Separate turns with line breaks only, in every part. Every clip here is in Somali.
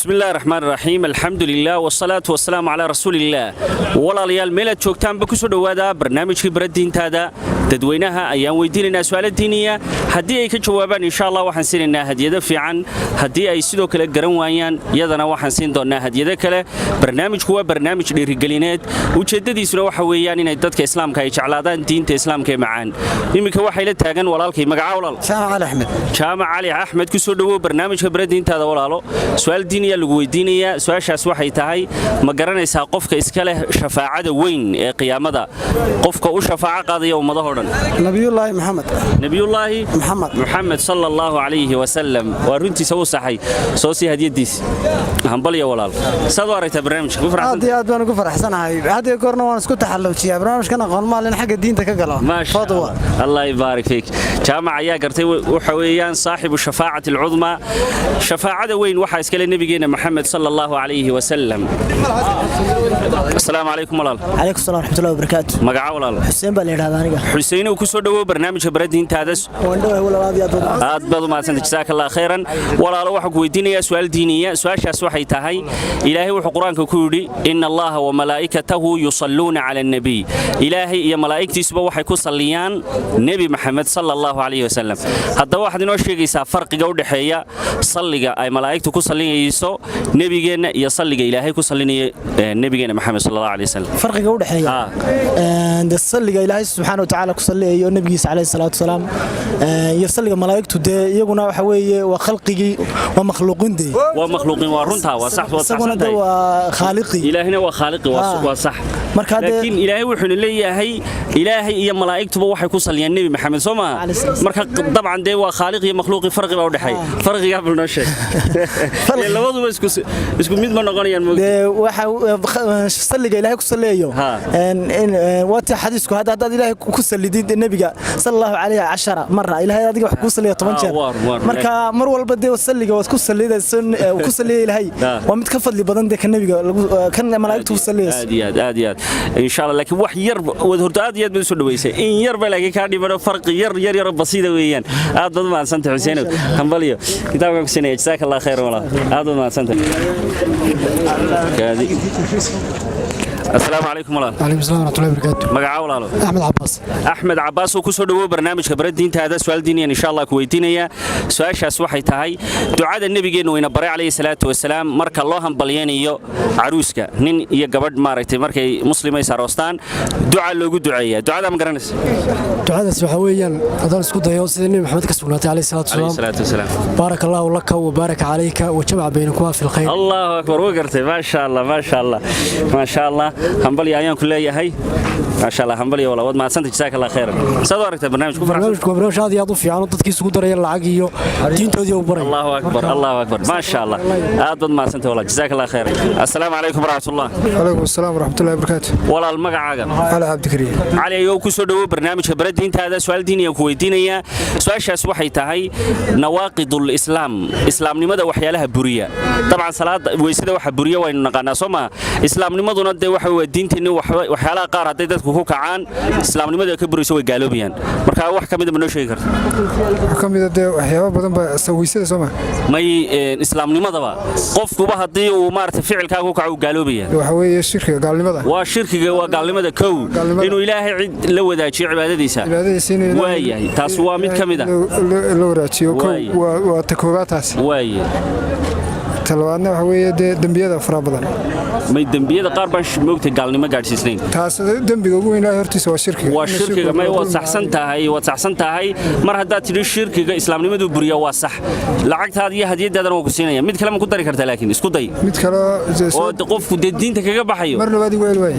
بسم الله الرحمن الرحيم الحمد لله والصلاة والسلام على رسول الله ولا ليال ميلاد joogtaan ba ku soo dhawaada barnaamijkii baradiintaada dadweynaha ayaan weydiinaynaa su'aalo diiniya hadii ay ka jawaabaan insha Allah waxaan siinaynaa hadiyado fiican hadii ay sidoo kale garan waayaan iyadana waxaan siin doonaa hadiyado kale barnaamijku waa barnaamij dhiirigelineed ujeedadiisuna waxa weeyaan inay dadka islaamka ay jeclaadaan diinta islaamka ee macaan imika waxay la taagan walaalkay magaca walaal Jaamac Ali Ahmed ku soo dhawo barnaamijka baradiintaada walaalo su'aal diiniya lagu weydiinayaa su'aashaas waxay tahay ma garanaysaa qofka iska leh shafaacada weyn ee qiyaamada qofka u shafaaca qaadaya ummadaha dhan nabiyullaahi muhammad sallallahu alayhi wa sallam waa runtiisa uu saxay soo si hadiyadiis hanbaliya walaal saad aragtaa barnaamijka ku faraxsan
aad baan ugu faraxsanahay hadda goorna waan isku taxalluujiyaa barnaamijkan aqoon maalin xagga diinta ka galo
fadwa Allah yibaarik fiik jaamac ayaa gartay waxa weeyaan saaxibu shafaacati al-udma shafaacada weyn waxa iska leh nabigeena محمد صلى الله عليه وسلم السلام عليكم walaal
عليكم السلام ورحمة الله وبركاته
magaca walaal
xuseen baa leeyahay aniga
xuseen oo ku soo dhawo barnaamijka baradiintaada aad baad u mahadsantahay jazakallahu khairan walaalo waxa ku weydiinayaa su'aal diiniya su'aashaas waxay tahay ilaahay wuxuu quraanka ku yiri inna allaha wa malaa'ikatahu yusalluna 'ala an-nabi ilaahay iyo malaa'iktiisuba waxay ku saliyaan nabi maxamed sallallahu alayhi wasallam hadda waxaad inoo sheegaysaa farqiga u dhaxeeya salliga ay malaa'iktu ku saliyayso nabigeena iyo salliga ilaahay ku salinaya nabigeena maxamed sallallahu alayhi wasallam
farqiga u dhaxeeya salliga ilaahay subhanahu wa ta'ala ku saliyayo nabigiisa alayhi salatu wasalam iyo salliga malaa'iktu iyaguna waxa weeye waa khalqigi waa makhluuqintii
waa runta waa sax waa sax
waa khaliqi
ilaahina waa khaliqi waa sax laakiin ilaahay wuxuu leeyahay ilaahay iyo malaa'iktuba waxay ku saliyaan nabi maxamed soo ma marka dabcan waa khaliq iyo makhluuqi farqiga u dhaxeeya farqiga buu noo sheegay labaduba isku mid ma noqonayaan
waxa salliga ilaahay ku saleeyo waati xadiisku hadda ilaahay ku salidid nabiga sallallahu alayhi 10 marra ilaahay adiga wax ku saleeyo 10 jeer marka mar walba salliga waad ku saliidaysan ku saleeyo ilaahay waa mid ka fadli badan kan nabiga kan malaa'iktu ku saleeyay
aad insha Allah laakiin wax yar wad horta aad bad soo dhaweysay in yar baa laakiin ka dhibano farqi yar basiida weeyaan aad bad ma ansanta Xuseen hanbaliyo kitaabka ku sinay jazakallahu khairan wala aad bad ma ansanta كادي السلام عليكم ورحمة الله.
وعليكم السلام ورحمة الله وبركاته.
مقعة ولا لا؟
أحمد
عباس وكسر دو برنامج خبرات دين هذا سؤال ديني إن شاء الله كويتينيا سؤال شاس وحي تهاي دعاء النبي جينا وينبري عليه الصلاة والسلام مرك الله هم بلياني يو عروسك نين يجبر ماركتي مرك مسلمي ساروستان دعاء لو جود دعاء ده مقرنس.
دعاء ده سبحويا هذا سكوت يوصل النبي محمد كسبنا عليه الصلاة والسلام. بارك الله لك وبارك عليك وجمع بينكما في الخير.
الله أكبر وقرتي ما شاء الله ما شاء الله. hanbali ayaan ku leeyahay ma sha Allah hanbali wala wad ma santa jazakallahu khairan soo aragtay barnaamijku
barnaamijku aad iyo aad u fiican dadkiisa ugu dareeyay lacag iyo diintoodii u baray
Allahu akbar ma sha Allah aad bad ma santa wala jazakallahu khairan assalaamu alaykum warahmatullahi
walaykum assalam warahmatullahi wabarakatuh
walaal magacaaga
Ali Abdikariim
Ali ayow ku soo dhawo barnaamijka baradiintaada su'aal diiniya ku weydiinaya su'aashaas waxay tahay nawaaqidul islaamnimada waxyaalaha buriya taban salaada weysada waxa buriya waynu naqaanaa Soomaa islaamnimaduna waxa waa diinteena waxyaalaha qaar haday dadku ku kacaan islaamnimada ka burayso way gaaloobayaan marka wax kamid ma noo sheegi karto
kamid waxyaabo badan ba sawiisada Soomaa
may islaamnimadaba qofkuba hadii uu maartay ficilkaaga ku kaco gaaloobayaan
waxa weeye shirkiga gaalnimada
waa gaalnimada kow inuu ilaahay cid la wadaajiyo cibaadadiisa waayahay taas waa mid kamid ah
la wadaajiyo waa takoobaataas talabaadna waxa weeye dambiyada fara badan
may dambiyada qaar baan moogtay gaalnimo gaarsiisnayn
taas dambiga ugu weyn hortiisa waa
shirkiga may waad saxsan tahay mar haddaad tidhi shirkiga islaamnimadu buriya waa sax lacagtaada iyo hadiyadaadana waa ku siinaya mid kale ma ku dari kartaa laakiin isku day
mid kale
oo qofku diinta kaga baxayo
mar labaad igu elwaay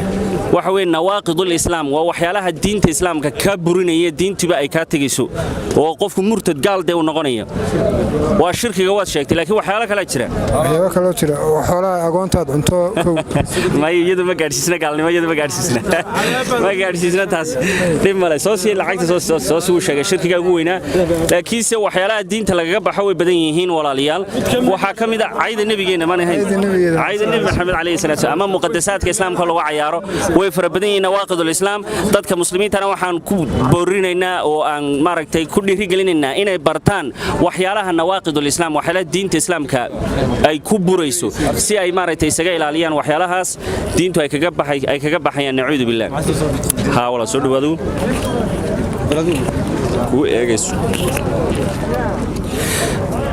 waxa weeye nawaaqidul islaam waa waxyaalaha diinta islaamka ka burinaya diintiba ay ka tagayso oo qofku murtad gaal uu noqonayo waa shirkiga waad sheegtay laakiin waxyaalo kale jira
waxyaabo kale jira xoolaha agoontaad cunto
ma iyadu ma gaarsiisna gaalnimo iyadu ma gaarsiisna taas dhib male soo si lacagta soo soo sheegay shirkiga ugu weynaa laakiin se waxyaalaha diinta lagaga baxo way badan yihiin walaalayaal waxa kamid ah ciida nabigeena ma ahayn ciida nabi maxamed alayhi salaatu ama muqaddasaadka islaamka lagu ciyaaro way fara badan yihiin nawaaqidul islaam dadka muslimiintana waxaan ku boorinaynaa oo aan maaragtay ku dhiirigelinaynaa inay bartaan waxyaalaha nawaaqidul islaam waxyaalaha diinta islaamka ay ku burayso si ay maaragtay isaga ilaaliyaan waxyaalahaas diintu ay kaga baxayaan nacuudu billah ha wala soo dhawaado ku eegayso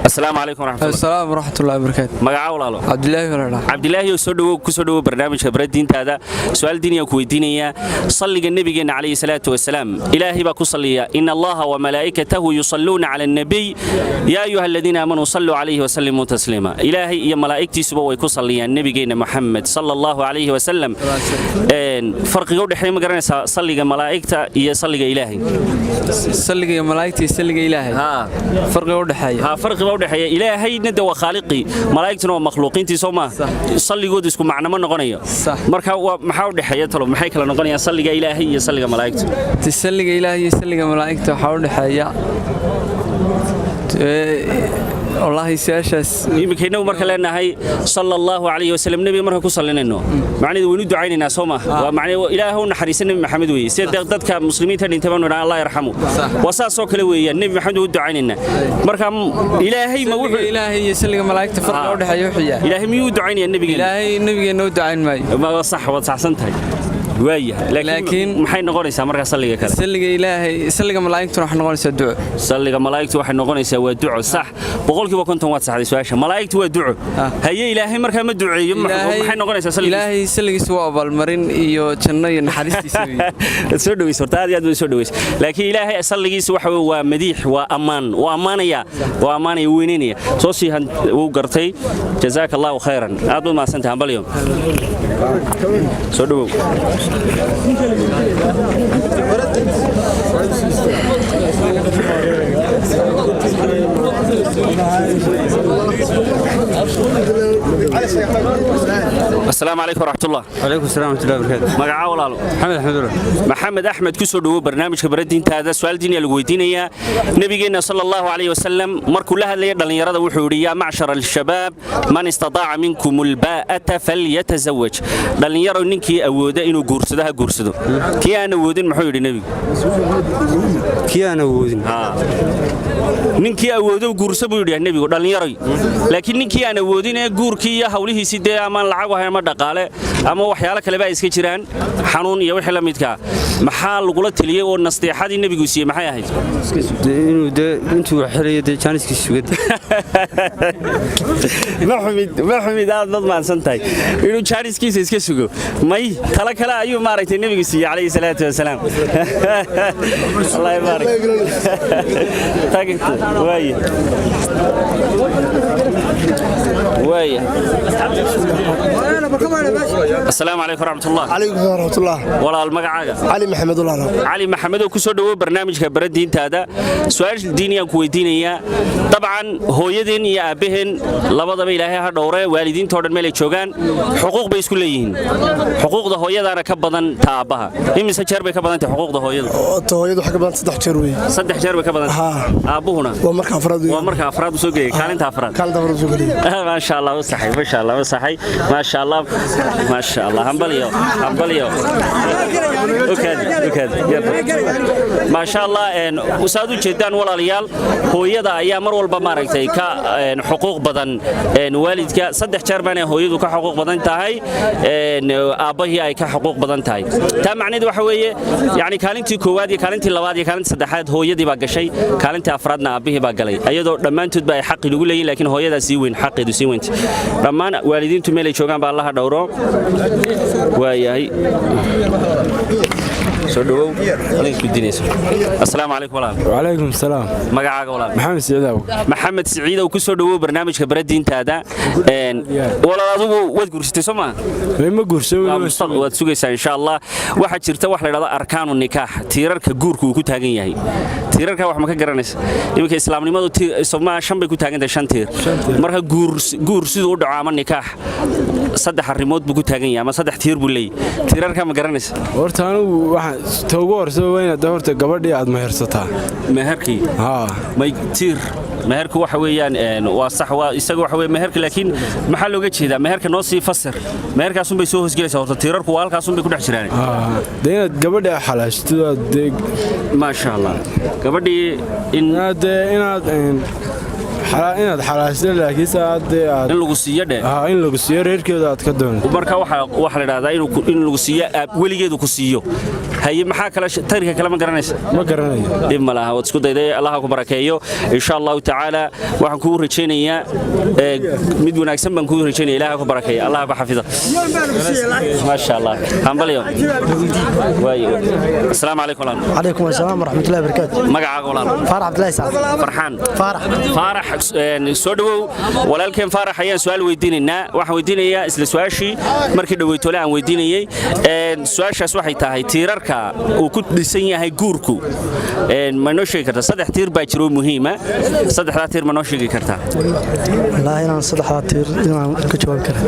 السلام عليكم ورحمة الله.
السلام ورحمة الله وبركاته.
مقعد ولا
عبد الله ولا
عبد الله يسودو كسودو برنامج خبرات دين هذا سؤال ديني وكويدينية صلي النبي عليه الصلاة والسلام إلهي بكصلي إن الله وملائكته يصلون على النبي يا أيها الذين آمنوا صلوا عليه وسلموا تسليما إلهي يا ملائكتي سبوا يكصلي النبي محمد صلى الله عليه وسلم فرق يود حين مقرن صلي ملائكته يصلي إلهي
صلي ملائكتي صلي إلهي ها فرق يود حي
ها فرق ودحيا إلهي ند وخالقي ملائكتنا ومخلوقين تسمى صلي جود اسكو معنا ما نقنيه مركا محاول دحيا تلو محي كلا نقنيه صلي إلهي يصلي ملائكته
تصلي إلهي يصلي ملائكته حاول دحيا والله سياشاس
يمكن إنه مركا لنا هاي صلى الله عليه وسلم نبي مركا كوصلنا إنه معني ونود عيننا سوما ومعني إلهه نحرسنا محمد وي سيد ضدك مسلمين تاني تبانوا الله يرحمه وساسو كلوي النبي محمد ود عيننا مركا إلهي ما وحي
إلهي يسلي ملائكته فرق وده حيوحيا
إلهي ميود عيني النبي
إلهي النبي نود عين ماي
ما صح وصحسنتها وايه لكن maxay noqonaysaa marka salliga kale
salliga ilaahay salliga malaa'iktu waxa noqonaysaa duco
salliga malaa'iktu waxa noqonaysaa waa duco sax boqolkiiba konton waad saxday su'aasha malaa'iktu waa duco haye ilaahay marka ma duceeyo maxay noqonaysaa salliga
ilaahay salligiisu waa abaalmarin iyo janno iyo naxariistiisa
soo dhaweys horta aad soo dhaweys laakiin ilaahay salligiisu waxa waa madiix waa amaan waa amaanaya weyneenaya soo siihan uu gartay jazaakallahu khayran aad u maasantahay balyo soo dhawow السلام عليكم ورحمة الله.
وعليكم السلام ورحمة الله وبركاته.
مقعد ولا محمد أحمد كسر برنامج خبرات دين هذا سؤال ديني الويدينية نبينا صلى الله عليه وسلم مر كلها اللي يدل يراد وحورية معشر الشباب من استطاع منكم الباءة فليتزوج دل يرى إنك أود إنه جورسدها جورسده كي أنا أودين محور النبي
كي أنا أودين
ninkii awoodo guurso buu yiri nabigu dhalinyaro laakiin ninkii aan awoodin ee guurkii hawlihi sidee ama lacag wahay ama dhaqaale ama waxyaalo kale ba iska jiraan xanuun iyo wixii la midka maxaa lagu la taliyay oo nasteexadii nabigu siiyay maxay ahayd
intuu xiriyo jaaniskiisa sugad
maxamid aad maadsantahay inuu jaaniskiisa iska sugo may tala kale ayuu maaragtay nabigu siiyay calayhi salaatu wasalaam Allah ybarak وايه السلام عليكم ورحمة الله.
عليكم ورحمة الله.
والله المقعد
علي محمد الله.
علي محمد وكسر دو برنامج خبرات دين هذا سؤال ديني كويدينية طبعا هو يدين يا أبهن لبض بإلهي هالدورة والدين تورن ملك شوغان حقوق بيسكوليين حقوق ده هو يد أنا كبضن تعبها هم سجر بكبضن حقوق ده هو يد
هو حق بدن صدق شروي
صدق شر بكبضن أبوهنا ومرك أفراد وسوقي كانت أفراد ما شاء الله وصحي ما شاء الله وصحي ما شاء الله ما شاء الله همبليو ما شاء الله وسادو جدًا ولا ريال هو يدا أيام مر والبماركتي كحقوق بدن والدك صدق شربنا هو يدو كحقوق بدن تاعي أبيه أي كحقوق بدن تاعي تمعني ده حويه يعني كانتي كوادي كانتي لوادي كانت صدحات هو يدي باقي شيء كانتي أفرادنا أبيه باقي لي أيضا لما أنتوا بقى حق يقول لي لكن هو يدا سيوين حق يدو سيوين لما والدين تملي شوكان بالله دورو وياي سودو السلام عليكم
وعليكم السلام
مقعد ولا
محمد
سعيد وكسر دو برنامج خبرات دين هذا ولا أظن وذكرت سما
ما قرسوا
وتسوقي إن شاء الله واحد شرطة واحد لهذا أركان النكاح تيرك جورك وكتاجين ياهي تيرك واحد ما كجرنس يمكن الإسلام لما سما شنب كتاجين ده شنتير مرة جورس ود عام النكاح صدق الريموت بكتاجين يا ما صدق تير بولي تيرك ما جرنس
ورتانو واحد توجور سوينا دورت قبل عاد مهرستها
مهركي ما يصير مهرك وحويان وصح ويسقى وحوي مهرك لكن محل وجه هذا مهرك نصي يفسر مهرك أصلا بيسوه سجلس أو تطير كوالك أصلا بيكون حشراني
دينا قبل حلاش
ما شاء الله قبل إن
inaad xalaasho laakiin saade aad
in lagu siiyo dhe
in lagu siiyo reerkeeda aad ka doonto
marka waxa la yiraahdaa in lagu siiyo weligeedu ku siiyo haye maxaa kala tarika kala ma garanaysa
ma garanayo
dib malaha wad isku dayday Allah ku barakeeyo insha Allah taala waxaan ku rajaynayaa mid wanaagsan baan ku rajaynayaa Allah ku barakeeyo Allah ba xafido ma sha Allah hanbaliyo waayo assalaamu alaykum
alaykum asalaam warahmatullahi wabarakatuh
magacaaga walaal
Farah Abdullahi Saad
Farxaan Farah soo dhawow walaalkeen Farah ayaan su'aal weydiinaynaa waxaan weydiinayaa isla su'aashii markii dhaweeytole aan weydiinayay su'aashaas waxay tahay tiirarka uu ku dhisan yahay guurku ma noo sheegi kartaa saddex tiir baa jiro muhiim ah saddexda tiir ma noo sheegi kartaa
wallahi inaan saddexda tiir inaan ka jawaab karo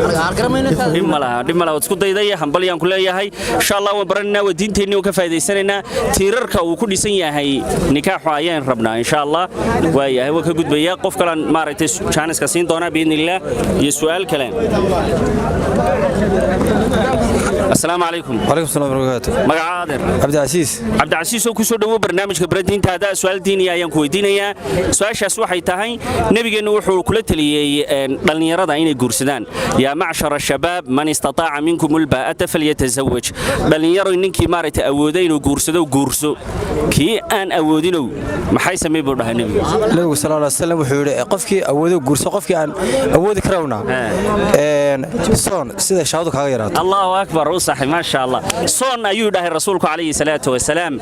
dhimala isku dayday hanbaliyaan ku leeyahay insha Allah waan baranaa wadiinteennii ka faa'iideysanaynaa tiirarka uu ku dhisan yahay nikaaxu ayaan rabnaa insha Allah waayahay waa ka gudbaya qof kale maaragtay chance ka siin doona biidnillah iyo su'aal kale السلام عليكم
وعليكم السلام ورحمة الله وبركاته
مقعادر
عبد العزيز
oo ku soo dhawo barnaamijka baradiinta hada su'aal diini ayaan ku weydiinayaa su'aashaas waxay tahay nabigeenu wuxuu kula taliyay dhalinyarada inay guursadaan yaa macshar shabaab man istataa'a minkum alba'ata falyatazawwaj dhalinyaro ninkii maaragtay awooday inuu guurso kii aan awoodino maxay sameey buu dhahay nabiga
sallallahu alayhi wasallam wuxuu yiri qofkii awoodo guurso qofkii aan awoodi karawna soon sida shaawadu kaaga yaraato
Allahu akbar صح ما شاء الله صون أيود الله الرسول عليه الصلاة والسلام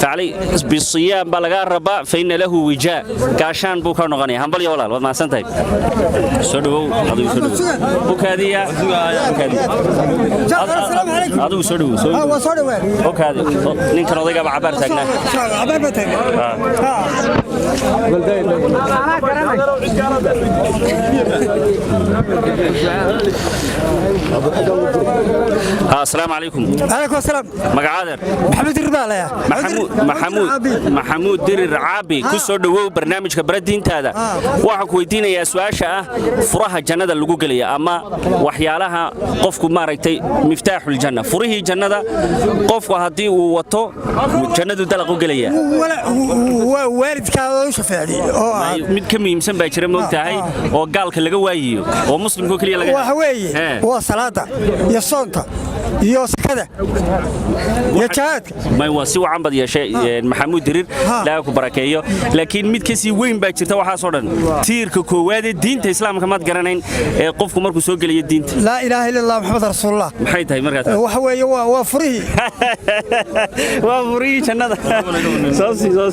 فعلي بالصيام بلغا ربا فإن له وجاء كاشان بوكا نغني هم بلي ولا ما سنتي سدو بوكاديا هذا سدو بوكادي نينك نوديغا بعبر تاغنا السلام عليكم
عليكم السلام
مقعادر
محمود الربالة
محمود دير الرعابي كسو دhowow barnaamijka baradiintaada waxaan ku weydiinayaa su'aasha ah furaha jannada lagu galiyo ama waxyaalaha qofku maaragtay miftaaxul janna furihii jannada qofku hadii uu wato jannadu dalaq u galaya
waalidkaada u shafeecay oo
mid ka muhiimsan baa jira moogtahay oo gaalka laga waayiyo oo muslimku kaliya laga
waxa weeye waa salaada iyo soonta iyo sakada iyo jaadka
ma waa si wacan bad yeeshay maxamuud dirir ilaahay ku barakeeyo laakiin mid ka sii weyn baa jirta waxa soo dhan tiirka koowaad ee diinta islaamka mad garanayn ee qofku markuu soo galiyo diinta
la ilaaha illa allah muhammad rasuulullah
maxay tahay markaas
waxa weeye waa furihi
waa furihi jannada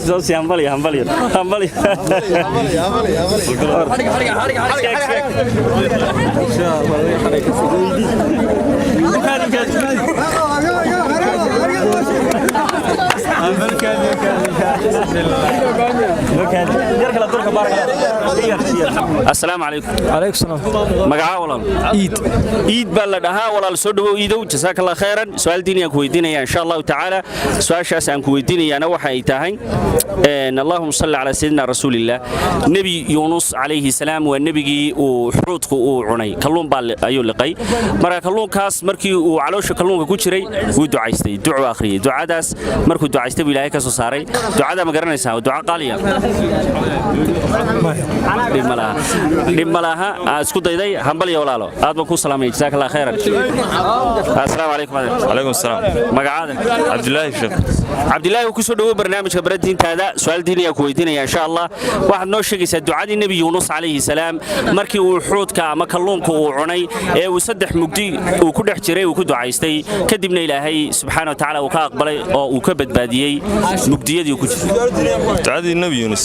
soo hambali السلام عليكم
عليكم السلام
مقعا ولا إيد بلا دها ولا سودو إيدو جزاك الله خيرا سؤال ديني أكو ديني إن شاء الله تعالى سؤال شاس أنكو ديني أنا وحي تاهين إن اللهم صل على سيدنا رسول الله نبي يونس عليه السلام والنبي وحروتك وعني كلهم بال أيو لقي مرة كلهم كاس مركي وعلوش كلهم كوتشري ودعاء دعاء آخرية دعاء داس مركو دعاء استبي لهيك كسو صاري دعاء ما قرنا يساو دعاء قاليا لملاها اسكو دايداي همبل ولاalo aad baan ku salaamay jazakallahu khairan assalaamu alaykum
alaykum assalam
magacaada
Abdullahi Sheekh
Abdullahi ku soo dhawo barnaamijka baradiintaada su'aal diiniya ku weydiinaya insha Allah waxaad noo sheegaysaa ducadii nabi Yunus alayhi salaam markii uu xuudka ama kalluunka uu cunay ee uu saddex mugdi uu ku dhex jiray uu ku ducaystay kadibna Ilaahay subhanahu wa ta'ala uu ka aqbalay oo uu ka badbaadiyay mugdiyadii ku jiray
ducadii nabi Yunus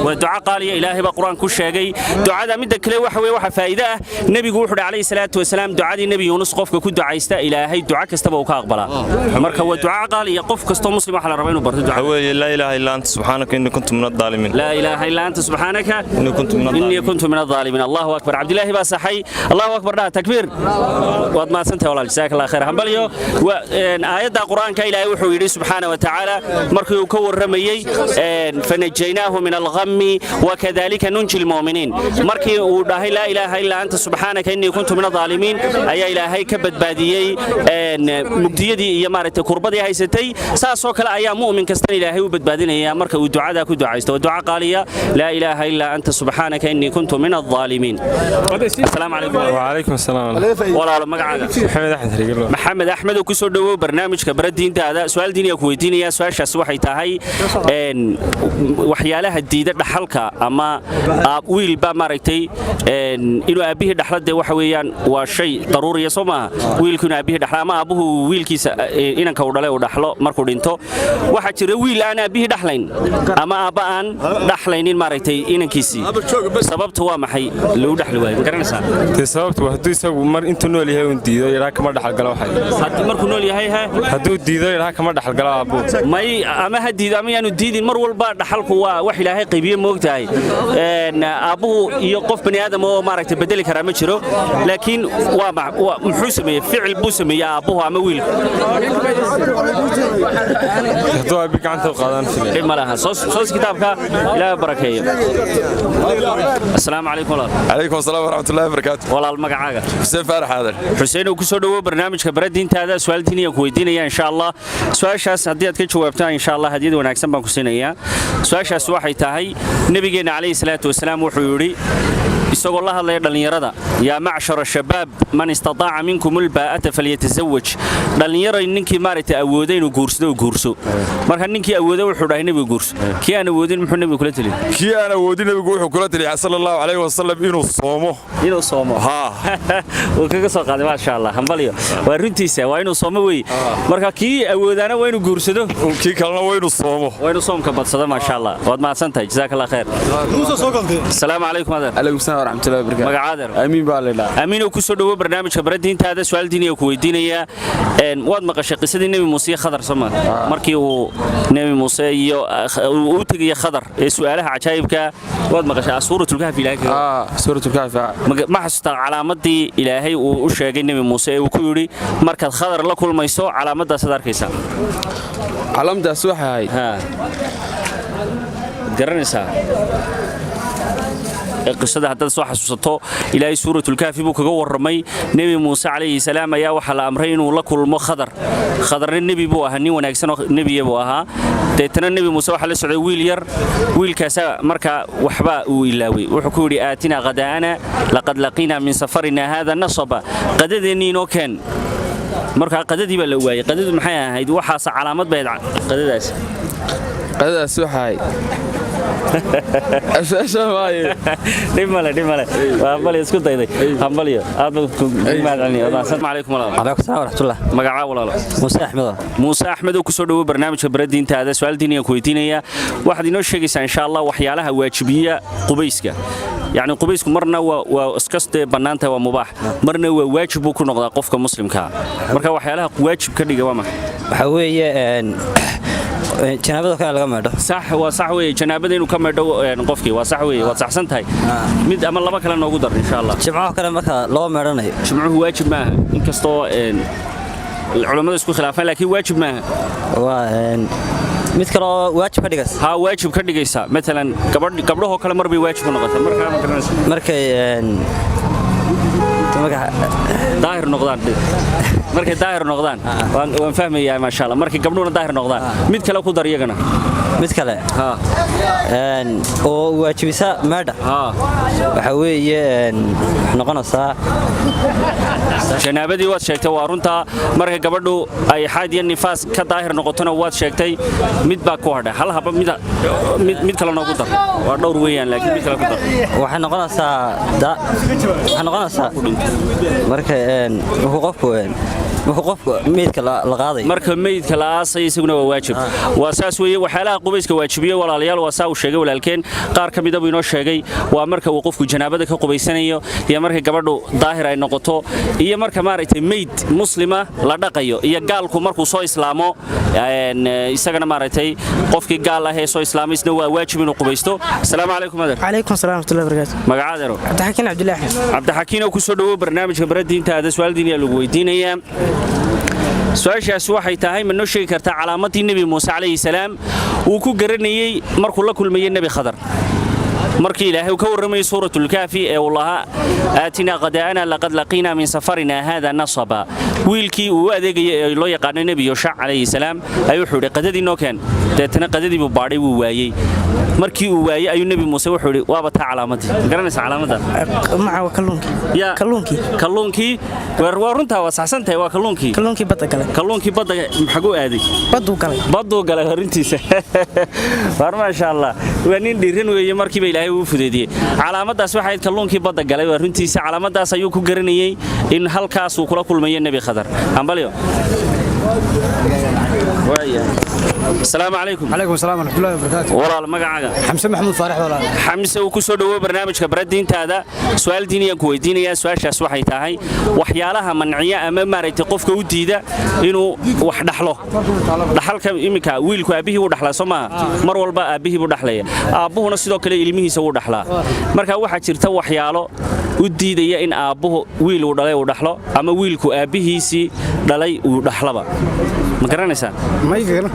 waa duca qaaliya Ilaahay ba Quraan ku sheegay ducada mid kale waxa faa'iido ah nabigu wuxuu alayhi salaatu wasalaam ducadii nabi Yunus qofka ku ducaysta Ilaahay duca kastaba uu ka aqbalaa marka waa duca qaaliya qof kasto muslim waxa la rabaa inuu barto duca
weeye la ilaha illa anta subhanaka inni kuntu minadh dhalimin
la ilaha illa anta subhanaka inni kuntu minadh dhalimin Allahu akbar Abdullah ba saxay Allahu akbar takbir wad ma santa walaal jazakallahu khayr hambaliyo aayada quraanka Ilaahay wuxuu yiri subhanahu wa ta'ala markii uu ka warramayey fanajaynaahu min alghammi wakadalika nunji lmu'miniin markii uu dhahay laa ilaaha illaa anta subxaanaka innii kuntu min adaalimiin ayaa ilaahay ka badbaadiyey mugdiyadii iyo maaragtay kurbadii haysatay saasoo kale ayaa mu'min kastan ilaahay u badbaadinaya marka uu ducadaa ku ducaysto duca qaaliya laa ilaaha illaa anta subxaanaka innii kuntu min adaalimiin asalaamu calaykum
وعليكم السلام
walaalo magacaaga
محمد أحمد رجل
maxamed axmed oo ku soo dhawow barnaamijka baradiintaada su'aal diiniya ku weydiinaya su'aashaasi waxay tahay waxyaalaha diida dhaxalka ama wiil ba maaragtay inuu aabihii dhaxlade waxa weeyaan waa shay daruuriya soo maaha wiilku inuu aabihii dhaxla ama aabuhu wiilkiisa inanka uu dhalay uu dhaxlo markuu dhinto waxaa jira wiil aan aabihii dhaxlayn ama aabba aan dhaxlaynin maaragtay inankiisii sababta waa maxay loo dhaxli waayo ma garanaysaa
sababtu hadduu isagu mar intuu nool yahay uu diido ilaa kama dhaxalgalo waxay
haddii markuu nool yahay
hadduu diido ilaa kama dhaxalgalo aabbu
may ama ha diido ama yaanu diidin mar walba dhaxalku waa wax ilaahay qaybiye moogtahay aabbuhu iyo qof bani aadam oo maaragtay bedeli karaa ma jiro laakiin waa muxuu sameeyey ficil buu sameeyey aabbuhu ama wiilku
hadduu aabbi gacanta u qaadaan
dhib ma laha soos kitaabka ilaahay barakeeyo asalaamu calaykum
عليكم السلام ورحمة الله وبركاته
walaal magacaaga
حسين فارح هذا
xuseen oo ku soo dhawow barnaamijka baradiintaada su'aal diiniya ku weydiinaya insha Allah su'aashaas haddii aad ka jawaabtaan insha Allah hadiyad wanaagsan baan ku siinayaa su'aashaas waxay tahay nabigeena kaleey salaatu wasalaam wuxuu yiri isagoo la hadlaya dhalinyarada yaa macshara shabaab man istataa'a minkum albaa'ata falyatazawwaj dhalinyaro ninkii maaragtay awooday inuu guurso marka ninkii awooday wuxuu dhahay nabiga guurso kii aan awoodin muxuu nabiga kula taliyo
kii aan awoodin nabigu wuxuu kula taliyaa sallallahu alayhi wasallam inuu soomo
ha oo kaga soo qaaday ma sha Allah hambaliyo waa runtiisa waa inuu soomo weey marka kii awoodana waa inuu guursado
kii kalena waa inuu soomo
soomka badsada ma sha Allah waad maasantahay jazakallahu khair assalaamu calaykum
عليكم السلام ورحمة الله وبركاته
magacaader
أمين بالله
amiin oo ku soo dhawow barnaamijka baradiintaada su'aal diiniya ku weydiinaya waad maqashay qisadii nabi Muuse Khadar Soomaa markii uu nabi Muuse iyo uu tagay Khadar ee su'aalaha cajaa'ibka waad maqashay suuratul kahfi ilaahay
سورة الكهف
ma xasuustaa calaamadii ilaahay uu u sheegay nabi Muuse ee uu ku yiri markaad Khadar la kulmayso calaamadaas aad arkaysaa
علامة سوحة هاي
garanaysaa qisada hadda soo xasuusato ilaahay suuratul kahfi buu kaga warramay nabi Muuse calayhi salaam ayaa waxa la amray inuu la kulmo Khadarna nabi buu ahaa nin wanaagsan oo nabi buu ahaa deetana nabi Muuse waxa la socday wiil yar wiilkaas marka waxba uu ilaaway wuxuu ku yiri aatina qadaana laqad laqina min safarina hada nasaba qadadeeni inoo keen marka qadadii baa la waayay qadadu maxay ahayd waxaas calaamad bay qadadaas
سوحة هاي
dhimale waa isku dayday hambaliyo aad ku maadceliyo assalaamu calaykum walaal
عليكم السلام ورحمة الله
magaca walaal
موسى
Muuse
أحمد
Axmed oo ku soo dhawow barnaamijka baradiintaada su'aal diiniya ku weydiinaya waxaad inoo sheegaysaa insha Allah waxyaalaha waajibiya qubayska يعني qubaysku marna waa iskaste banaanta waa mubaax marna waa waajib ku noqdaa qofka muslimka marka waxyaalaha waajib ka dhiga waa maxay
waxa weeye janaabada kale laga meedho
صح weeye janaabada inuu ka meedho qofkii waa sax weeye waad saxsan tahay mid ama laba kale noogu dar insha Allah
jimcaha kale marka loo meedhanayo
jimcuhu waajib maaha inkastoo culimadu isku khilaafaan laakiin waajib maaha
waa mid kale oo waajib ka dhigaysa
ha waajib ka dhigaysa mesela gabdhaho kale mar bay waajib ku noqotaa marka ma garanayso
markay
daahir noqdaan markay daahir noqdaan waan fahmayaa ma sha Allah markay gabdhuhuna daahir noqdaan mid kale ku dar iyagana
mid kale oo waajibisa meedha waxa weeye noqonaysaa
janaabadii waad sheegtay waa runta markay gabadhu ay xaad iyo nifaas ka daahir noqotona waad sheegtay mid baa ku hadhay hal haba mid kale noogu dar waa dhowr weeyaan laakiin mid kale ku dar
waxay noqonaysaa marka qofku meydka la qaaday
marka meydka la aasay isaguna waa waajib waa saas weeye waxyaalaha qubayska waajibiyo walaalayaal waa saa uu sheegay walaalkeen qaar ka mid ah inoo sheegay waa marka uu qofku janaabada ka qubaysanayo iyo marka gabadhu daahir ay noqoto iyo marka maaragtay meyd muslima la dhaqayo iyo gaalku markuu soo islaamo isagana maaragtay qofkii gaal ah ee soo islaamay isna waa waajib inuu qubaysto assalaamu calaykum adeer
calaykum salaam warahmatullahi wabarakaatu
magacaadero
cabdixakiin cabdilaahi
cabdixakiin oo ku soo dhawow barnaamijka baradiintaada su'aal diiniya lagu weydiinayaa su-aashaasi waxay tahay ma noo sheegi kartaa calaamadii nebi muuse calayhi salaam uu ku garanayey markuu la kulmayey nebi khadar markii ilaahay ka warramayay suuratul kaafi ee uu lahaa aatina qadaa'ana laqad laqiina min safarina hada nasaba wiilkii uu adeegayay ee loo yaqaano nebi yoshac calayhi salaam ayuu wuxuu yidhi qadadii noo keen deetana qadadii buu baadhay wuu waayey markii uu waayey ayuu nebi muuse wuxuu yidhi waaba taa calaamadii garanaysa calaamadda kalluunkii waa runtaa waa saxsantahay waa kalluunkii badda maxaguu aaday badduu galay horintiisa war maasha allah waa nin dhiiran weeye markiiba ilaahay uu fudeediyey calaamadaas waxay kalluunkii badda galay waa runtiisa calaamadaas ayuu ku garanayay in halkaas uu kula kulmayo nebi khadar ambalyo السلام عليكم.
عليكم السلام ورحمة الله وبركاته.
والله مقعقة.
حمزة محمود فارح والله.
حمزة وكسر دو برنامج كبردين هذا سؤال ديني كويدين يا سؤال شاس وحي تاهي وحيالها منعية أمام ما ريتقف كودي ده إنه واحد حله. دحل كم إمك ويل كأبيه ودحلا سما مر والبا أبيه ودحلية أبوه نصيده كله علمه سوى دحلا. مركا واحد شرته وحياله ودي ده إن أبوه ويل ودحلا ودحلا أما ويل كأبيه سي دلي ودحلا مكرنسا.
ما يقدر.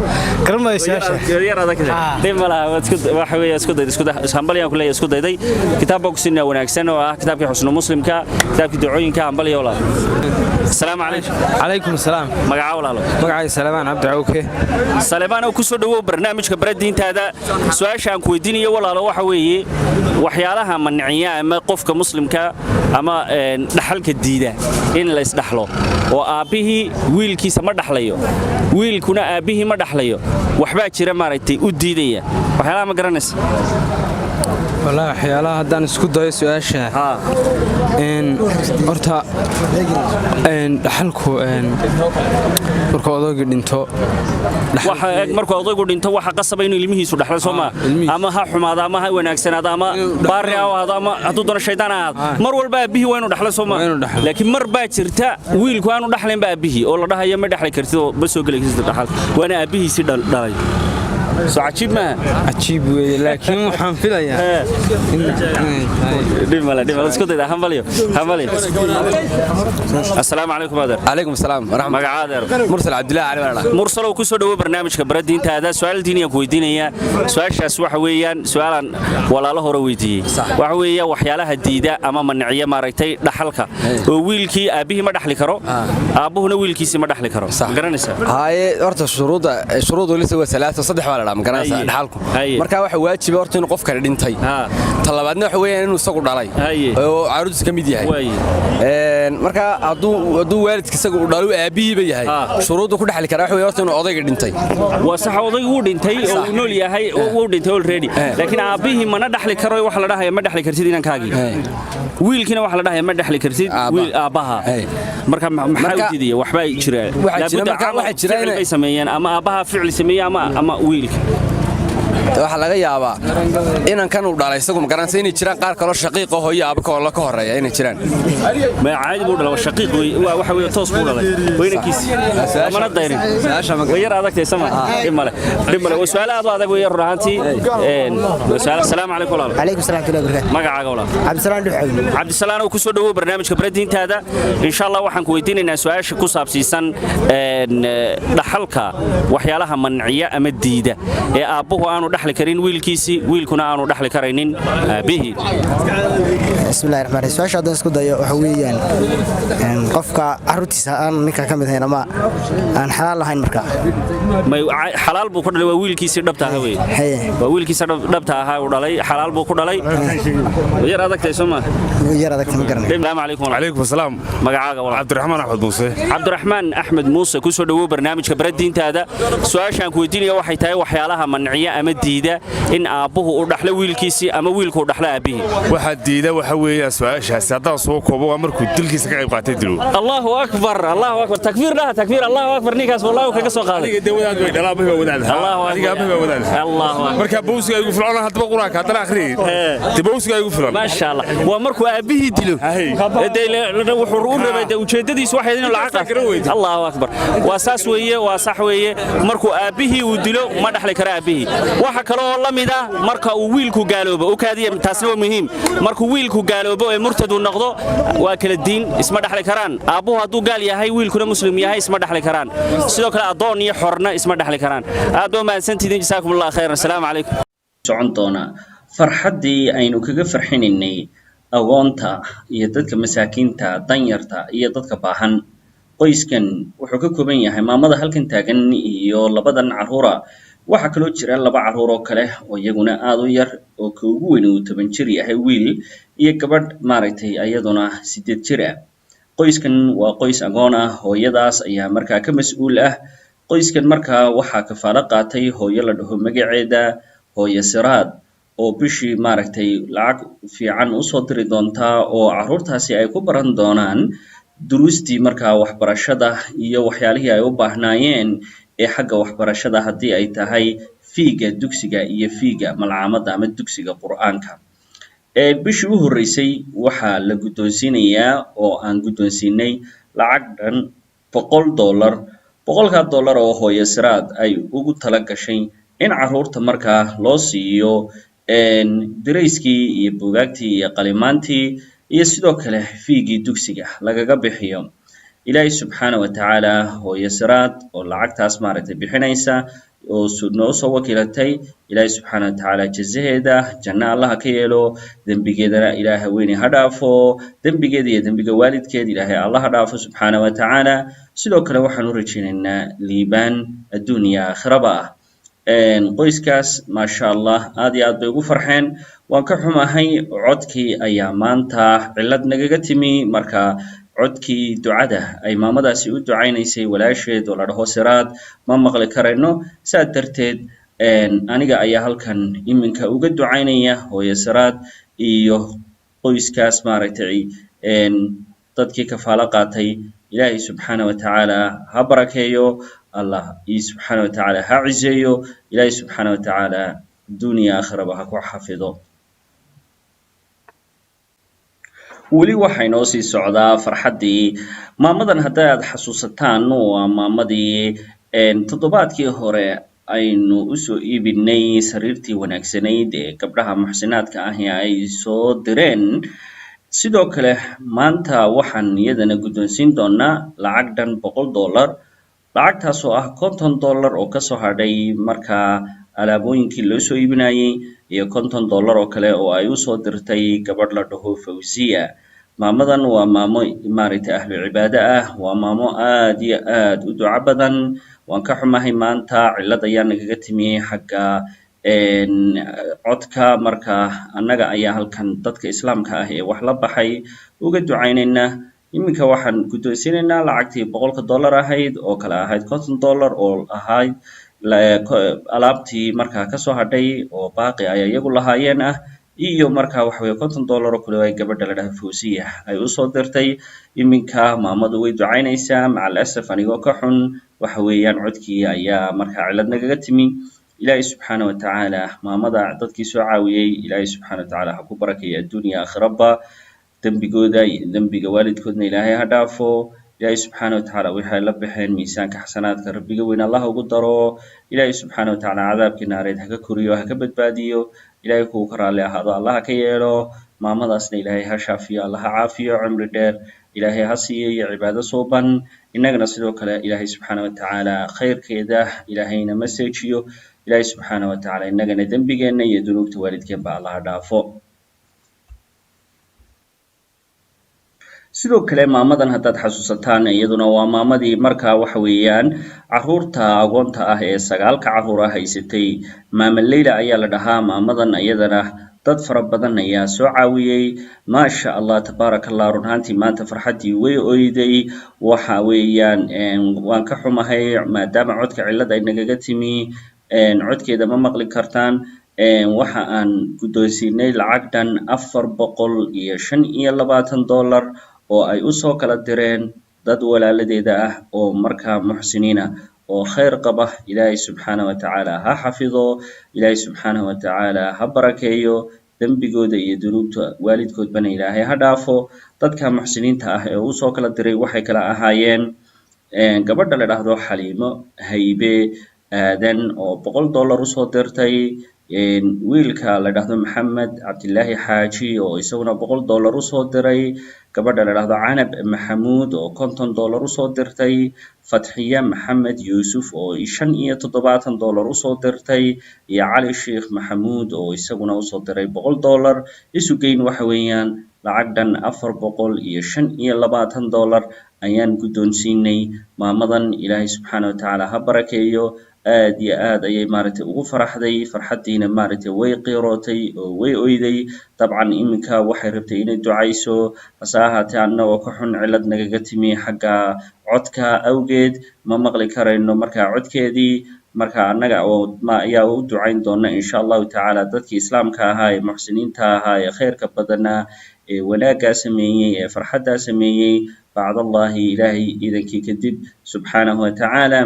كلام ما يسير.
يا هذا كذا. ديم ولا وحوي اسكت همبليا كلها اسكت داي كتاب بوكسنا وناكسنا وكتاب حسن مسلم كتاب دعوين همبليا ولا. السلام عليكم.
عليكم السلام.
مقعة ولا لا.
مقعة سليمان عبد عوكي.
سليمان وكسر دو برنامج كبردين هذا سؤال شان كويديني ولا لا وحوي وحيالها منعية أما قف كمسلم أما دحل كديدة إن لا يسدحله وأبيه ويل كيس ما دحليه ويل كنا أبيه ما دحليه waxbaa jira maaragtay u diidaya waxyaalaha ma garanaysa
والله حيالها هدان اسكو دايو سؤاشا horta dhaxalku marka odaygu dhinto
marka odaygu dhinto waxa qasab inuu ilmihiisu dhaxlo Soomaa ama ha xumaada ama ha wanaagsanaada ama baari ahaado ama haduu doono shaydaan ahaado mar walba abihi waa inuu dhaxlo Soomaa laakiin mar baa jirta wiilku aanu dhaxlayn baa abihi oo la dhahayo ma dhaxli kartid oo ba soo galaysid dhaxal waana abihiisi dhalay سو عجيب ما
عجيب لكن وحنفلها يا
ديما اسكت ده همبليو السلام عليكم هذا
عليكم السلام ورحمة
الله عادر
مرسل عبد الله علي والله
مرسل وكسو دو برنامج كبردين هذا سؤال ديني كويدينيا سؤال شاس waxa weeyaan su'aalan walaalo hore weydiiyay waxa weeyaa waxyaalaha diida ama maniciya maaragtay dhaxalka oo wiilkii aabihi ma dhaxli karo aabuhuna wiilkiisa ma dhaxli karo garanaysa
haye horta shuruudu lisa waa 3 3 wala ma garanaysa dhaxalku marka waxa waajib horta inuu qof kale dhintay talabaadna waxa weeyaan inuu isagu dhalay oo caruurtiisa ka mid yahay marka haduu waalidkiisa isagu dhalo aabihiiba yahay shuruudu ku dhaxli kara waxa weeyaan horta inuu odayga dhintay
waa sax odaygu uu dhintay oo nool yahay oo dhintay already laakiin aabihi ma dhaxli karo waxa la dhahayo ma dhaxli kartid inankaagi wiilkina waxa la dhahayo ma dhaxli kartid wiil aabaha marka maxaa u diiday waxba jira
waxa jira
inay sameeyaan ama aabaha ficil sameeyay ama wiilka
waxa laga yaabaa inan kan uu dhalay isagu ma garanaysa inay jiraan qaar kale shaqiiq ah hooyo aaba ka la horeeya inay jiraan
ma caadi buu dhalay shaqiiq waxa weey toos buu dhalay weynankiis mana dayrin weeyar adagtay sama dhimale su'aal aad adag weeyar rahanti السلام عليكم ورحمه
عليكم السلام ورحمه الله وبركاته
magacaaga walaal
عبد السلام
oo ku soo dhawo barnaamijka baradiintaada insha Allah waxaan ku weydiinaynaa su'aasha ku saabsiisan dhaxalka waxyaalaha maniciya ama diida ee aabuhu aanu dhaxli karin wiilkiisi wiilkuna aanu dhaxli karaynin aabihi
bismillaahir rahmaanir rahiim su'aasha hadan isku dayo waxa weeyaan qofka carruurtiisa aan ninka ka mid ahayn ama aan xalaal lahayn marka
may xalaal buu ku dhalay waa wiilkiisi dhabta ah waa wiilkiisa dhabta ah uu dhalay xalaal buu ku dhalay yar adagtay Soomaa
yar adagtay ma garanay
السلام عليكم
عليكم السلام
magacaaga walaal
Cabdiraxmaan Axmed Muuse
Cabdiraxmaan Axmed Muuse ku soo dhawo barnaamijka baradiintaada su'aashan ku weydiinaya waxay tahay waxyaalaha maniciya ama diida in aabuhu uu dhaxlo wiilkiisi ama wiilku uu dhaxlo aabihi
waxa diida waxa weeyaan su'aashaasi haddaan soo koobo waa markuu dilkiisa ka qayb qaatay dilo
Allahu akbar takbiir Allahu akbar ninkaas wallahi kaga soo qaaday
adiga dawlad way dhalaabaha wadaad adiga abaha wadaad
Allahu akbar
marka bowsiga igu filan hadba quraanka hadana akhri bowsiga igu filan
ma sha Allah waa markuu aabihi dilo wuxuu u rabay ujeedadiisu waxay inuu lacag Allahu akbar waa sax weeye markuu aabihi uu dilo ma dhaxli kara aabihi waxa waxa kale oo la mid ah marka uu wiilku gaaloobo oo kaadiya taasna waa muhiim markuu wiilku gaaloobo ee murtad uu noqdo waa kala diin isma dhaxli karaan aabuhu hadduu gaal yahay wiilkuna muslim yahay isma dhaxli karaan sidoo kale adoon iyo xorna isma dhaxli karaan aad baa mahadsantihiin jazaakumullahu khayran assalaamu calaykum
socon doona farxaddii aynu kaga farxinaynay agoonta iyo dadka masaakiinta danyarta iyo dadka baahan qoyskan wuxuu ka kooban yahay maamada halkan taagan iyo labadan caruura waxa kaloo jira laba caruur oo kale oo iyaguna aad u yar oo ka ugu weyn uu 10 jir yahay wiil iyo gabadh maaragtay ayaduna 8 jir ah qoyskan waa qoys agoon ah hooyadaas ayaa markaa ka mas'uul ah qoyskan markaa waxaa kafaalo qaatay hooyo la dhaho magaceeda hooyo Siraad oo bishii maaragtay lacag fiican u soo diri doonta oo caruurtaasi ay ku baran doonaan duruustii markaa waxbarashada iyo waxyaalihii ay u baahnaayeen ee xagga waxbarashada haddii ay tahay fiiga dugsiga iyo fiiga malcamada ama dugsiga quraanka bishii u horeysay waxaa la guddoonsiinayaa oo aan guddoonsiinay lacag dhan $100 $100 oo hooyo Siraad ay ugu tala gashay in caruurta markaa loo siiyo dirayskii iyo buugaagtii iyo qalimaantii iyo sidoo kale fiigii dugsiga lagaga bixiyo ilaahay subxaanahu wa tacaala hooyo Siraad oo lacagtaas maaragtay bixinaysa oo noo soo wakiilatay ilaahay subxaanahu wa tacaala jazaheeda janna Allah ka yeelo dambigeedana ilaahay weyn ha dhaafo dambigeeda iyo dambiga waalidkeed ilaahay Allah ha dhaafo subxaanahu wa tacaala sidoo kale waxaan u rajaynaynaa liibaan adduunyo aakhiraba qoyskaas ma sha Allah aad iyo aad bay ugu farxeen waan ka xumahay codkii ayaa maanta cilad nagaga timi marka codkii ducada ay maamadaasi u ducaynaysay walaasheed oo la dhaho Siraad ma maqli karayno saad darteed aniga ayaa halkan iminka uga ducaynaya hooyo Siraad iyo qoyskaas maaragtay dadkii kafaalo qaatay ilaahay subxaanahu wa tacaala ha barakeeyo Allah subxaanahu wa tacaala ha cizeeyo ilaahay subxaanahu wa tacaala dunya aakhiraba ha ku xafido weli waxay noo sii socdaa farxaddii maamadan haddaad xasuusataan waa maamadii toddobaadkii hore aynu u soo iibinay sariirtii wanaagsanayd ee gabdhaha muxsinaadka ahi ay soo direen sidoo kale maanta waxaan iyadana guddoonsiin doonaa lacag dhan $100 lacagtaas oo ah $50 oo ka soo hadhay markaa alaabooyinkii loo soo iibinayay iyo $50 oo kale oo ay u soo dirtay gabadh la dhaho Fawziya maamadan waa maamo maaragtay ahlu cibaado ah waa maamo aad iyo aad u duco badan waan ka xumahay maanta cilad ayaa nagaga timi xagga codka marka annaga ayaa halkan dadka islaamka ah ee wax la baxay uga ducaynayna iminka waxaan guddoonsiinaynaa lacagtii $100 ahayd oo kale ahayd $50 oo ahayd alaabtii markaa ka soo hadhay oo baaqi ay iyagu lahaayeen ah iyo markaa waxa weeye $50 oo kale ay gabadha la dhahay Fawziya ay u soo dirtay iminka maamadu way ducaynaysaa macal asaf anigoo ka xun waxa weeyaan codkii ayaa markaa cilad nagaga timi ilaahay subxaanahu wa tacaala maamada dadkii soo caawiyay ilaahay subxaanahu wa tacaala ha ku barakeeyo adduunyo aakhiraba dembigooda iyo dembiga waalidkoodna ilaahay ha dhaafo ilaahay subxaanahu wa tacaala waxay la baxeen miisaanka xasanaadka rabbiga weyn Allah ugu daro ilaahay subxaanahu wa tacaala cadaabkii naareed ha ka koriyo ha ka badbaadiyo ilaahay kugu ka raali ahaado Allah ha ka yeelo maamadaasna ilaahay ha shaafiyo Allah ha caafiyo cumri dheer ilaahay ha siiyo iyo cibaado suuban innagana sidoo kale ilaahay subxaanahu wa tacaala khayrkeeda ilaahayna maseejiyo ilaahay subxaanahu wa tacaala innagana dembigeenna iyo dunuubta waalidkeenba Allah ha dhaafo sidoo kale maamadan haddaad xasuusataan iyaduna waa maamadii markaa waxa weeyaan caruurta agoonta ah ee 9 caruur ah haysatay maama Leyla ayaa la dhahaa maamadan iyadana dad fara badan ayaa soo caawiyay ma sha Allah tabarakallah runtii maanta farxadii way ooyday waxa weeyaan waan ka xumahay maadaama codka cilad ay nagaga timi codkeeda ma maqli kartaan waxa aan guddoonsiinay lacag dhan $425 oo ay u soo kala direen dad walaaladeeda ah oo markaa muxsiniina oo khayr qaba ilaahay subxaanahu wa tacaala ha xafido ilaahay subxaanahu wa tacaala ha barakeeyo dembigooda iyo dunuubta waalidkoodbana ilaahay ha dhaafo dadka muxsiniinta ah ee u soo kala diray waxay kala ahaayeen gabadha la dhaahdo Xaliimo Haybe aadan oo $100 usoo dirtay wiilka la dhahdo maxamed cabdilaahi xaaji oo isaguna $100 usoo diray gabadha la dhahdo canab maxamuud oo $50 usoo dirtay fatxiya maxamed yuusuf oo $75 usoo dirtay iyo cali sheekh maxamuud oo isaguna usoo diray $100 isu geyn waxa weeyaan lacag dhan $425 ayaan guddoonsiinay maamadan ilaahay subxaana watacaala ha barakeeyo aad iyo aad ayay maaragtay ugu faraxday farxaddiina maaragtay way qiirootay oo way oyday dabcan iminka waxay rabtay inay ducayso hase ahaatee annagoo ka xun cillad nagaga timi xagga codka awgeed ma maqli karayno markaa codkeedii marka annaga ayaa u ducayn doona insha allahu tacaala dadkii islaamka ahaa ee muxsiniinta ahaa ee khayrka badanaa ee wanaaggaa sameeyey ee farxaddaa sameeyey bacdallahi ilaahay iidankii kadib subxaanahu watacaala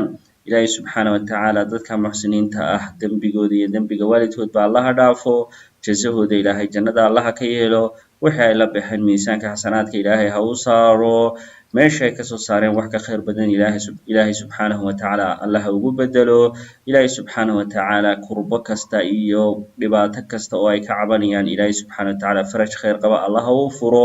ilaahay subxaana watacaala dadka muxsiniinta ah dembigooda iyo dembiga waalidkoodba allaha dhaafo jasahooda ilaahay jannada allaha ka yeelo wixii ay la baxeen miisaanka xasanaadka ilaahay ha u saaro meesha ay kasoo saareen wax ka khayr badan ilaahay subxaanahu watacaala allaha ugu bedelo ilaahay subxaanahu watacaala kurbo kasta iyo dhibaato kasta oo ay ka cabanayaan ilaahay subxaana watacaala faraj khayr qaba allaha u furo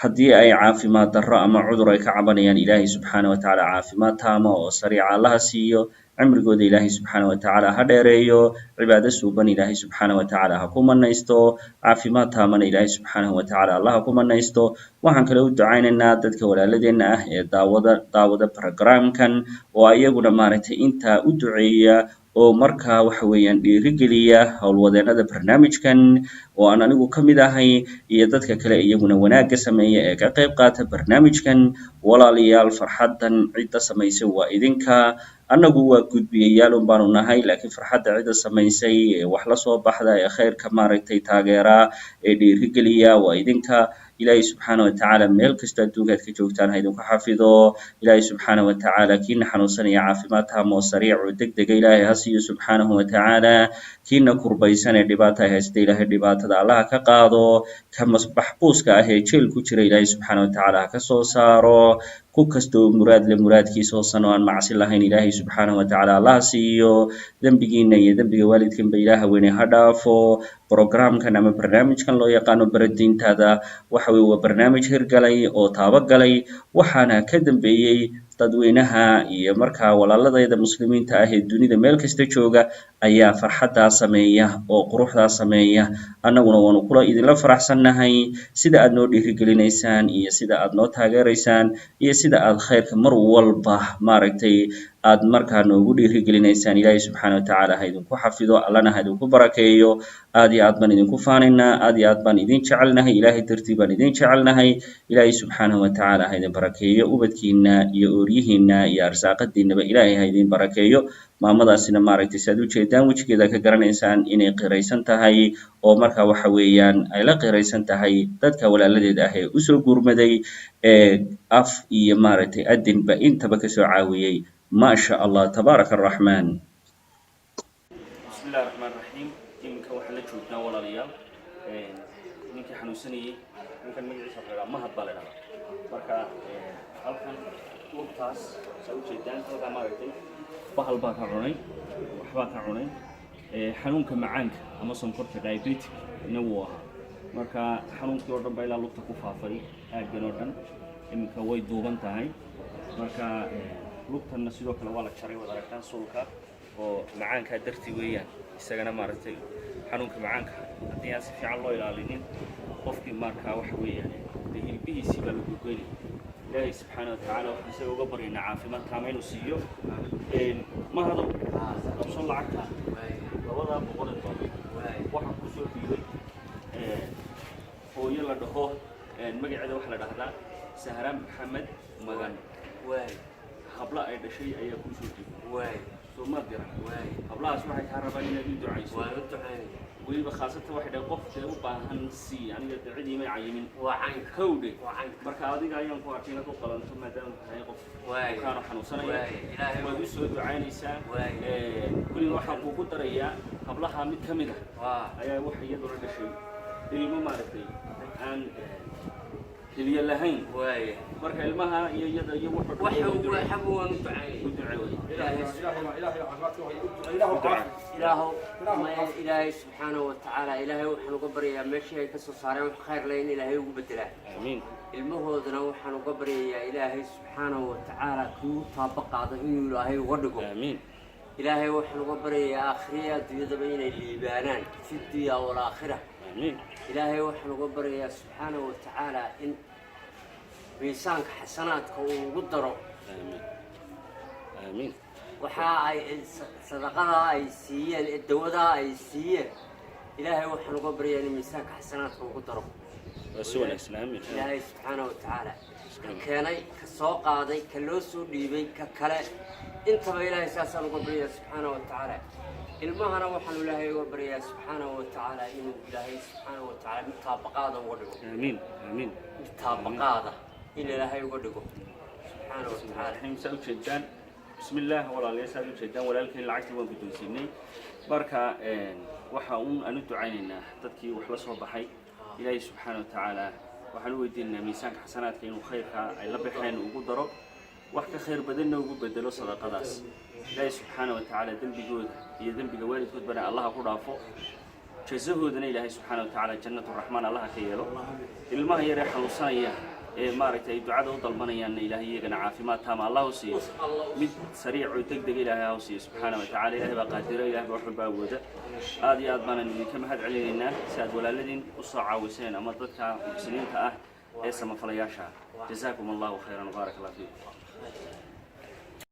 haddii ay caafimaad darro ama cudur ay ka cabanayaan ilaahay subxaana watacaala caafimaad taama oo sariica allaha siiyo cimrigooda ilaahay subxaana watacaala ha dheereeyo cibaado suuban ilaahay subxaana watacaala ha ku manaysto caafimaad taamana ilaahay subxaanahu watacaala allah ha ku manaysto waxaan kale u ducaynaynaa dadka walaaladeenna ah ee daawada programkan oo iyaguna maaragtay intaa u duceeya oo markaa waxa weeyaan dhiirigeliya howlwadeennada barnaamijkan oo aan anigu ka mid ahay iyo dadka kale iyaguna wanaagga sameeya ee ka qayb qaata barnaamijkan walaalayaal farxaddan cidda samaysay waa idinka annagu waa gudbiyayaal un baanu nahay laakiin farxadda cidda samaysay ee wax la soo baxda ee khayrka maaragtay taageera ee dhiirigeliya waa idinka ilaahay subxaana watacaala meel kasta adduunkaad ka joogtaan ha idinku xafido ilaahay subxaana watacaala kiina xanuunsanaya caafimaad taamo sariic oo degdega ilaahay ha siiyo subxaanahu watacaala kiina kurbaysan ee dhibaata ay haysta ilaahay dhibaatada allaha ka qaado ka maxbuuska ah ee jeel ku jira ilaahay subxaana watacaala ha ka soo saaro ku kasta oo muraad le muraadkiisa hoosan oo aan macsi lahayn ilaahay subxaanahu watacaala allaha siiyo dembigiina iyo dembiga waalidkanba ilaaha weyne ha dhaafo programkan ama barnaamijkan loo yaqaano baradiintaada waxa weye waa barnaamij hirgalay oo taabagalay waxaana ka dambeeyey dadweynaha iyo markaa walaaladayda muslimiinta ah ee dunida meel kasta jooga ayaa farxaddaa sameeya oo quruxdaa sameeya annaguna waanu kula idinla faraxsannahay sida aad noo dhiirigelinaysaan iyo sida aad noo taageeraysaan iyo sida aad khayrka mar walba maaragtay aad markaa noogu dhiirigelinaysaan ilaahay subxaana watacaala ha idinku xafido allana ha idinku barakeeyo aad iyo aad baan idinku faanaynaa aad iyo aad baan idin jecelnahay ilaahay dartii baan idin jecelnahay ilaahay subxaanahu watacaala ha idin barakeeyo ubadkiina iyo ooryihiina iyo arsaaqadiinaba ilaahay ha idin barakeeyo maamadaasina maaragtay si aad ujeedaan wejigeeda ka garanaysaan inay qiraysan tahay oo markaa waxa weeyaan ay la qiraysan tahay dadka walaaladeed ah ee usoo gurmaday ee af iyo maaragtay adinba intaba kasoo caawiyey ما شاء الله تبارك الرحمن
بسم الله الرحمن الرحيم إنك وحنا جودنا ولا ريال إنك حنوسني إنك المجلس الرجال ما هبلا لنا مركا halkan waqtaas soo jeedaan halka maaragtay bahal baa ka cunay waxba ka cunay xanuunka macaanka ama sonkorta diabetic ina wuu ahaa marka xanuunkii oo dhan baa ilaa lugta ku faafay aaggan oo dhan iminka way duuban tahay marka lugtana sidoo kale waa la jaray wada aragtaan sulka oo macaanka darti weeyaan isagana maaragtay xanuunka macaanka haddii aan si fiican loo ilaalinin qofkii markaa waxa weeyaan hilbihiisii baa lagu goynay ilaahay subxaana watacaala waxaan isaga uga baryaynaa caafimaad taama inuu siiyo ma hadow qabso lacagta labadaa $100 waxaa kusoo dhiibay hooyo la dhaho magaceeda waxaa la dhahdaa sahraan maxamed magan habla ay dhashay ayaa ku soo dhigay soo ma diran hablahaas waxay ka rabaan inaad u ducayso weliba khaasatan waxay dhahay qofka u baahan si aniga ducadii ma cayimin waa cayn kowde marka adiga ayaan ku arkay inaad u qalanto maadaama tahay qof kaana xanuunsanaya ilaahay waad u soo ducaynaysaa weliba waxaan kuugu darayaa hablaha mid ka mid ah ayaa waxa iyaduna dhashay ilmo maaragtay aan hilya lahayn marka ilmaha iyo iyada iyo
إلهي سبحانه وتعالى إلهي وحنا قبري يا مشي كسر صارم خير لين إلهي وبدله آمين المهودنا وحنا قبري يا إلهي سبحانه وتعالى كل طابق هذا إنه إلهي وردكم آمين إلهي وحنا قبري يا آخرية الدنيا بين الليبانان في الدنيا والآخرة آمين إلهي وحنا قبري يا سبحانه وتعالى إن ميسانك حسناتك وقدروا آمين آمين وحا صدقها أي سيئة الدودها أي سيئة إلهي وحنا قبري يعني ميسانك حسناتك وقدروا
رسول الإسلام
إلهي سبحانه وتعالى كاني كسوق هذا كلوسو ديبي ككلا انت بإلهي ساسا قبري سبحانه وتعالى المهنا وحنا إلهي قبري سبحانه وتعالى إنه إلهي سبحانه وتعالى مطابق هذا وقدروا
آمين آمين
مطابق هذا إن إلهي وقدروا سبحانه وتعالى
الحين سألت جدان بسم الله والله ليس سألت جدان ولكن العكس وين بدون سني بركة وحاون أن ندعينا تذكي وحلصه بحي إلهي سبحانه وتعالى وحلو يدينا ميسانك حسنات كأنه خيرك أي لبحين وقدره وحكى خير بدلنا وقبدلوا صدقة داس إلهي سبحانه وتعالى ذنب جود يذنب جوالد كود بنا الله قرأ فوق جزاه دنا إلهي سبحانه وتعالى جنة الرحمن الله كيله الماء يريح الوصايا ما رأيت دعاء وطلبنا أن إلهي يجنا عافية تام الله وسي مد سريع وتقدر إلهي وسي سبحانه وتعالى إلهي بقادر إلهي بحب وجه هذه أضمن إن كم حد علينا ساد ولا الذين أصعى وسين أما ضدك سنين تأه اسم فلياشا جزاكم الله خيرا وبارك الله فيكم